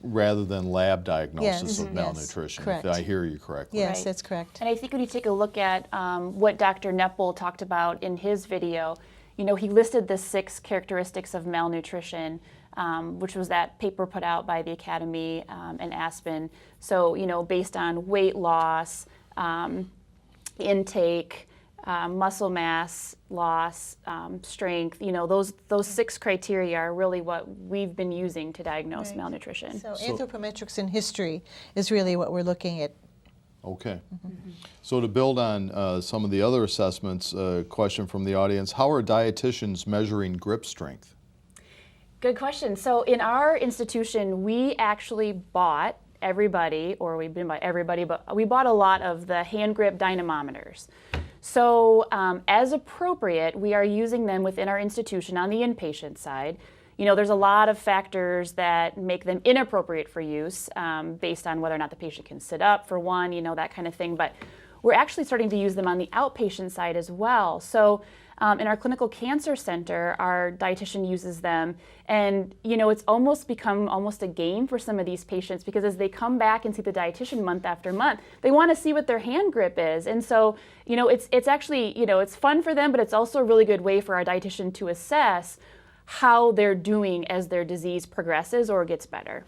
Rather than lab diagnosis Yes, of malnutrition, correct. if I hear you correctly. Yes, Right. that's correct. And I think when you take a look at what Dr. Neppel talked about in his video, you know, he listed the 6 characteristics of malnutrition, which was that paper put out by the Academy and Aspen. So, you know, based on weight loss, intake, muscle mass loss, strength, you know, those 6 criteria are really what we've been using to diagnose malnutrition. So anthropometrics in history is really what we're looking at. Okay. So to build on some of the other assessments, a question from the audience, how are dietitians measuring grip strength? Good question. So in our institution, we actually bought everybody, or we've been by everybody, but we bought a lot of the hand grip dynamometers. So as appropriate, we are using them within our institution on the inpatient side. You know, there's a lot of factors that make them inappropriate for use based on whether or not the patient can sit up, for one, you know, that kind of thing. But we're actually starting to use them on the outpatient side as well. So in our clinical cancer center, our dietitian uses them, and you know, it's almost become almost a game for some of these patients because as they come back and see the dietitian month after month, they want to see what their hand grip is. And so, you know, it's actually, you know, it's fun for them, but it's also a really good way for our dietitian to assess how they're doing as their disease progresses or gets better.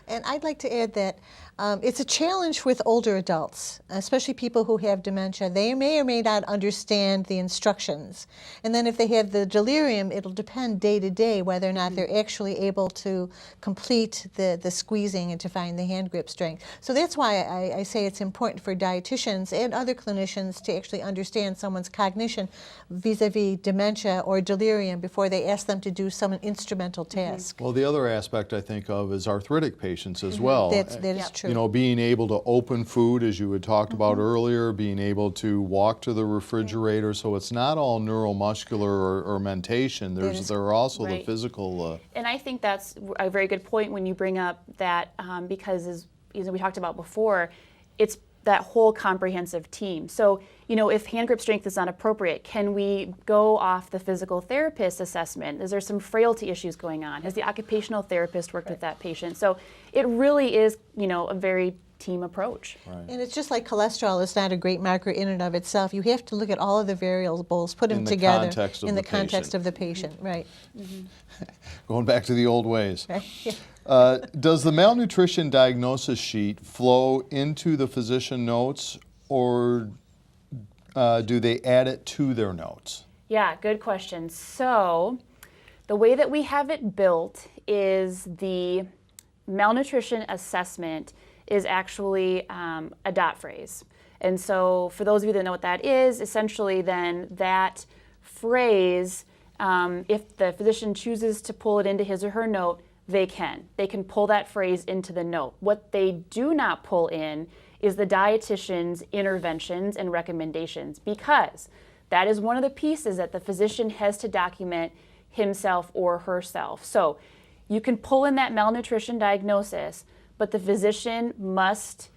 And I'd like to add that It's a challenge with older adults, especially people who have dementia. They may or may not understand the instructions. And then if they have the delirium, it'll depend day to day whether or not they're actually able to complete the squeezing and to find the hand grip strength. So that's why I say it's important for dietitians and other clinicians to actually understand someone's cognition vis-a-vis dementia or delirium before they ask them to do some instrumental task. Well, the other aspect I think of is arthritic patients as well. That is true. You know, being able to open food, as you had talked about earlier, being able to walk to the refrigerator, so it's not all neuromuscular or mentation. There are also the physical. And I think that's a very good point when you bring up that because as we talked about before, it's that whole comprehensive team. So, you know, if hand grip strength is not appropriate, can we go off the physical therapist assessment? Is there some frailty issues going on? Has the occupational therapist worked with that patient? So it really is, you know, a very team approach. Right. And it's just like cholesterol is not a great marker in and of itself. You have to look at all of the variables, put them In the together context of in the the context patient. of the patient, right? Going back to the old ways. Right. Yeah. Does the malnutrition diagnosis sheet flow into the physician notes, or do they add it to their notes? Yeah, good question. So the way that we have it built is the malnutrition assessment is actually a dot phrase. And so for those of you that know what that is, essentially then that phrase, if the physician chooses to pull it into his or her note, they can. They can pull that phrase into the note. What they do not pull in is the dietitian's interventions and recommendations, because that is one of the pieces that the physician has to document himself or herself. So you can pull in that malnutrition diagnosis, but the physician must,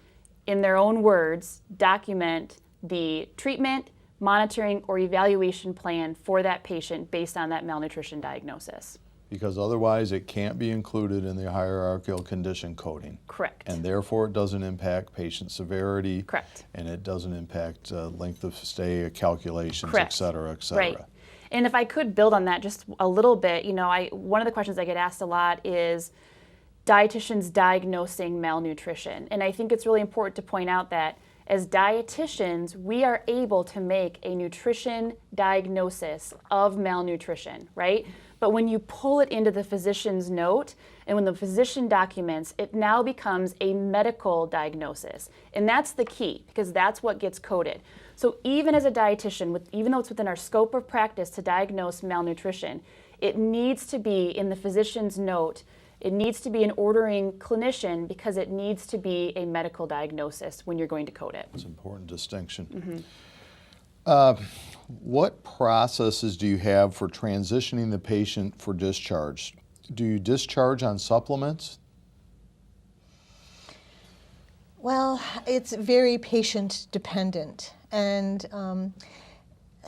in their own words, document the treatment, monitoring, or evaluation plan for that patient based on that malnutrition diagnosis. Because otherwise it can't be included in the hierarchical condition coding. Correct. And therefore it doesn't impact patient severity. Correct. And it doesn't impact length of stay calculations, Correct. et cetera, et cetera. Right. And if I could build on that just a little bit, you know, one of the questions I get asked a lot is dietitians diagnosing malnutrition. And I think it's really important to point out that as dietitians, we are able to make a nutrition diagnosis of malnutrition, right? But when you pull it into the physician's note, and when the physician documents, it now becomes a medical diagnosis. And that's the key, because that's what gets coded. So even as a dietitian, even though it's within our scope of practice to diagnose malnutrition, it needs to be in the physician's note. It needs to be an ordering clinician, because it needs to be a medical diagnosis when you're going to code it. It's an important distinction. Mm-hmm. What processes do you have for transitioning the patient for discharge? Do you discharge on supplements? Well, it's very patient dependent, and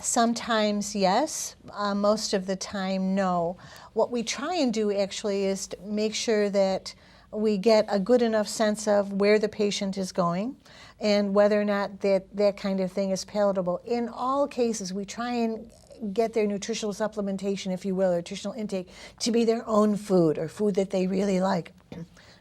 sometimes yes, most of the time no. What we try and do actually is to make sure that we get a good enough sense of where the patient is going and whether or not that kind of thing is palatable. In all cases, we try and get their nutritional supplementation, if you will, or nutritional intake, to be their own food, or food that they really like.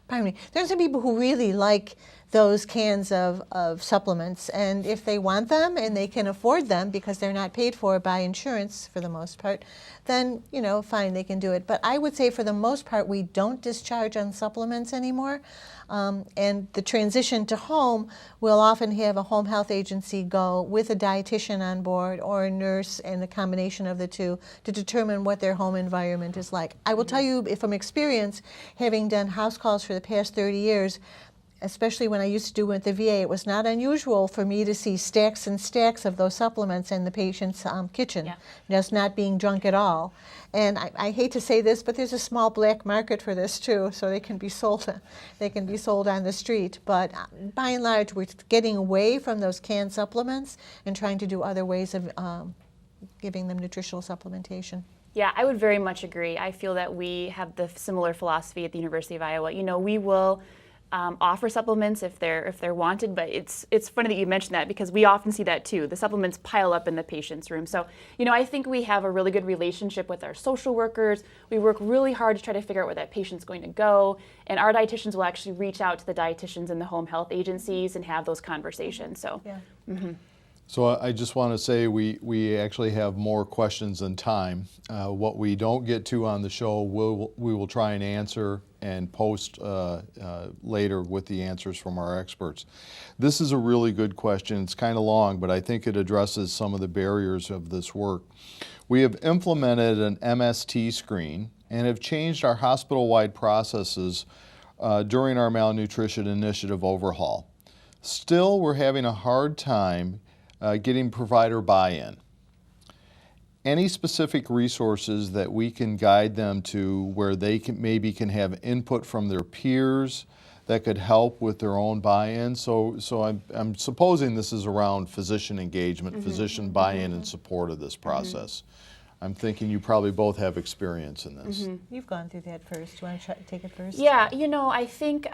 Pardon me. There's some people who really like those cans of supplements, and if they want them and they can afford them because they're not paid for by insurance for the most part, then, you know, fine, they can do it. But I would say for the most part, we don't discharge on supplements anymore. And the transition to home, we'll often have a home health agency go with a dietitian on board or a nurse, and a combination of the two, to determine what their home environment is like. I will tell you from experience, having done house calls for the past 30 years, especially when I used to do it at the VA, it was not unusual for me to see stacks and stacks of those supplements in the patient's kitchen, just not being drunk at all. And I hate to say this, but there's a small black market for this too, so they can be sold. They can be sold on the street. But by and large, we're getting away from those canned supplements and trying to do other ways of giving them nutritional supplementation. Yeah, I would very much agree. I feel that we have the similar philosophy at the University of Iowa. You know, we will offer supplements if they're wanted, but it's funny that you mentioned that because we often see that too. The supplements pile up in the patient's room. So, I think we have a really good relationship with our social workers. We work really hard to try to figure out where that patient's going to go, and our dietitians will actually reach out to the dietitians in the home health agencies and have those conversations. So, Yeah. So I just want to say we actually have more questions than time. What we don't get to on the show, we will try and answer and post later with the answers from our experts. This is a really good question. It's kind of long, but I think it addresses some of the barriers of this work. We have implemented an MST screen and have changed our hospital-wide processes during our malnutrition initiative overhaul. Still, we're having a hard time getting provider buy-in. Any specific resources that we can guide them to where they maybe can have input from their peers that could help with their own buy-in? So I'm supposing this is around physician engagement, physician buy-in and support of this process. I'm thinking you probably both have experience in this. You've gone through that first. Do you want to take it first? Yeah, I think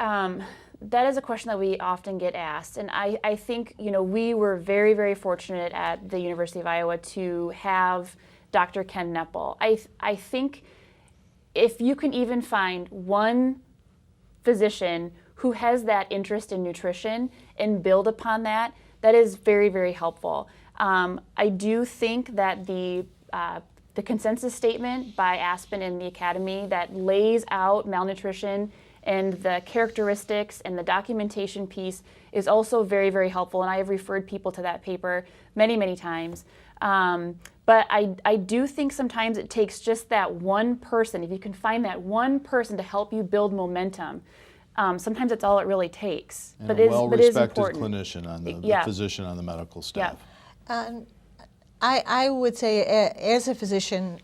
that is a question that we often get asked. And I think, we were very, very fortunate at the University of Iowa to have Dr. Ken Nepple. I think if you can even find one physician who has that interest in nutrition and build upon that, that is very, very helpful. I do think that the consensus statement by Aspen and the Academy that lays out malnutrition and the characteristics and the documentation piece is also very, very helpful. And I have referred people to that paper many, many times. But I do think sometimes it takes just that one person. If you can find that one person to help you build momentum, sometimes that's all it really takes. And but a it is well-respected important. clinician on the physician on the medical staff. I would say, as a physician,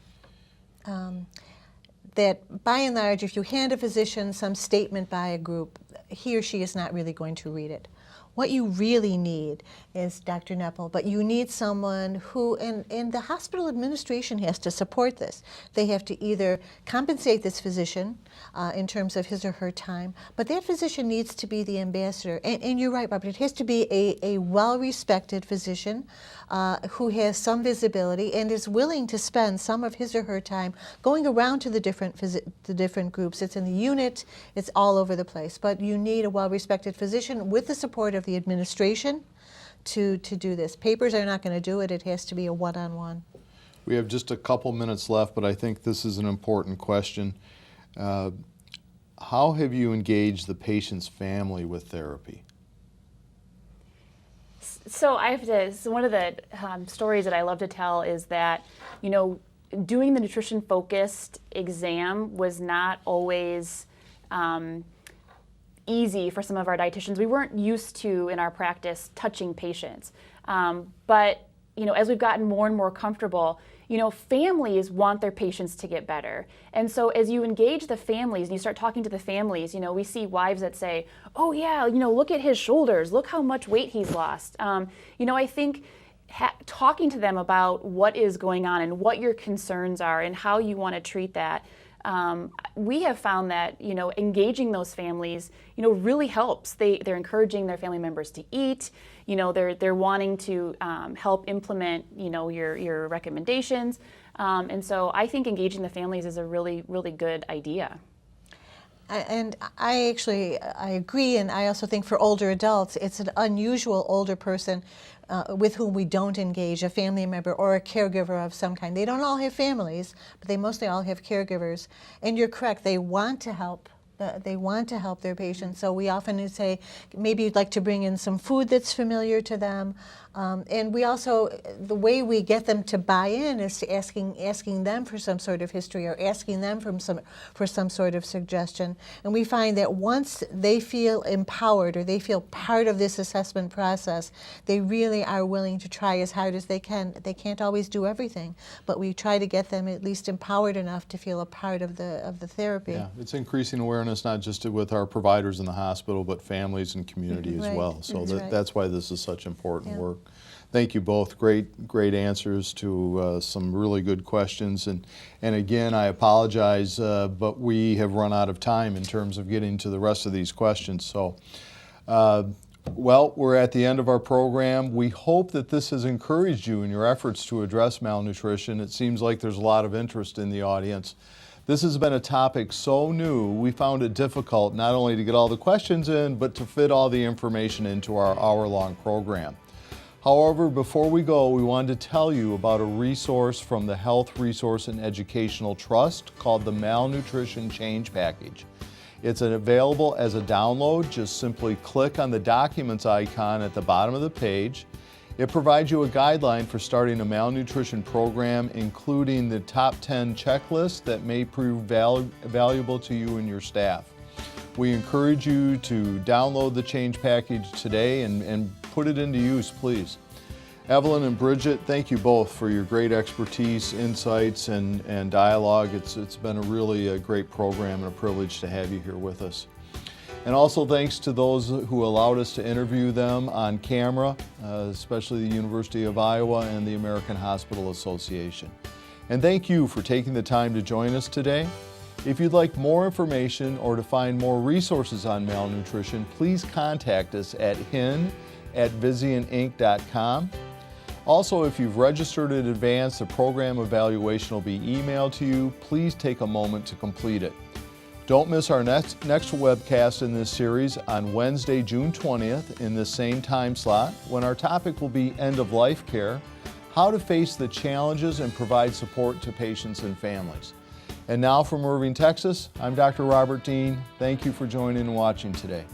that by and large, if you hand a physician some statement by a group, he or she is not really going to read it. What you really need is Dr. Nepple, but you need someone who, and the hospital administration has to support this. They have to either compensate this physician in terms of his or her time, but that physician needs to be the ambassador. And you're right, Robert, it has to be a well-respected physician who has some visibility and is willing to spend some of his or her time going around to the different groups. It's in the unit, it's all over the place, but you need a well-respected physician with the support of the administration to do this. Papers are not going to do it. It has to be a one-on-one. We have just a couple minutes left, but I think this is an important question. How have you engaged the patient's family with therapy? So one of the stories that I love to tell is that, doing the nutrition-focused exam was not always easy for some of our dietitians. We weren't used to, in our practice, touching patients. But, as we've gotten more and more comfortable, families want their patients to get better. And so as you engage the families and you start talking to the families, we see wives that say, oh yeah, look at his shoulders, look how much weight he's lost. I think talking to them about what is going on and what your concerns are and how you want to treat that, we have found that, engaging those families, really helps. They're encouraging their family members to eat. They're wanting to help implement, your recommendations. And so I think engaging the families is a really, really good idea. And I agree, and I also think for older adults, it's an unusual older person with whom we don't engage, a family member or a caregiver of some kind. They don't all have families, but they mostly all have caregivers. And you're correct, they want to help. They want to help their patients. So we often say, maybe you'd like to bring in some food that's familiar to them. And we also, the way we get them to buy in is to asking them for some sort of history or asking them for some sort of suggestion. And we find that once they feel empowered or they feel part of this assessment process, they really are willing to try as hard as they can. They can't always do everything, but we try to get them at least empowered enough to feel a part of the therapy. Yeah, it's increasing awareness not just with our providers in the hospital, but families and community as well. So that's why this is such important work. Thank you both. Great answers to some really good questions. And again, I apologize, but we have run out of time in terms of getting to the rest of these questions. So, well, we're at the end of our program. We hope that this has encouraged you in your efforts to address malnutrition. It seems like there's a lot of interest in the audience. This has been a topic so new, we found it difficult not only to get all the questions in, but to fit all the information into our hour-long program. However, before we go, we wanted to tell you about a resource from the Health Resource and Educational Trust called the Malnutrition Change Package. It's available as a download. Just simply click on the Documents icon at the bottom of the page. It provides you a guideline for starting a malnutrition program, including the top 10 checklists that may prove valuable to you and your staff. We encourage you to download the Change Package today and put it into use, please. Evelyn and Bridget, thank you both for your great expertise, insights, and dialogue. It's been a really great program and a privilege to have you here with us. And also thanks to those who allowed us to interview them on camera, especially the University of Iowa and the American Hospital Association. And thank you for taking the time to join us today. If you'd like more information or to find more resources on malnutrition, please contact us at hin@vizientinc.com. Also, if you've registered in advance, the program evaluation will be emailed to you. Please take a moment to complete it. Don't miss our next webcast in this series on Wednesday, June 20th in the same time slot, when our topic will be end-of-life care, how to face the challenges and provide support to patients and families. And now from Irving, Texas, I'm Dr. Robert Dean. Thank you for joining and watching today.